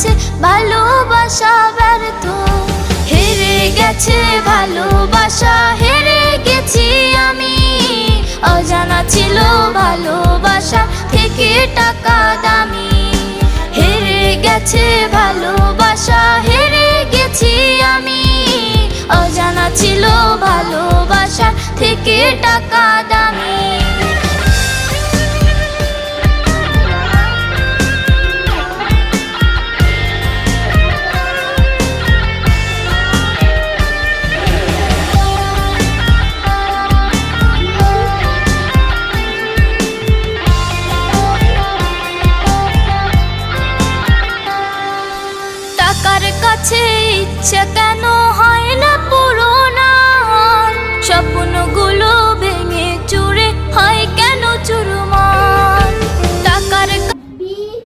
গেছে ভালোবাসা ব্যর্থ, হেরে গেছে ভালোবাসা, হেরে গেছি আমি। অজানা ছিল ভালোবাসা থেকে টাকা দামি, হেরে গেছে ভালোবাসা, হেরে গেছি আমি। অজানা ছিল ভালোবাসা থেকে টাকা দামি।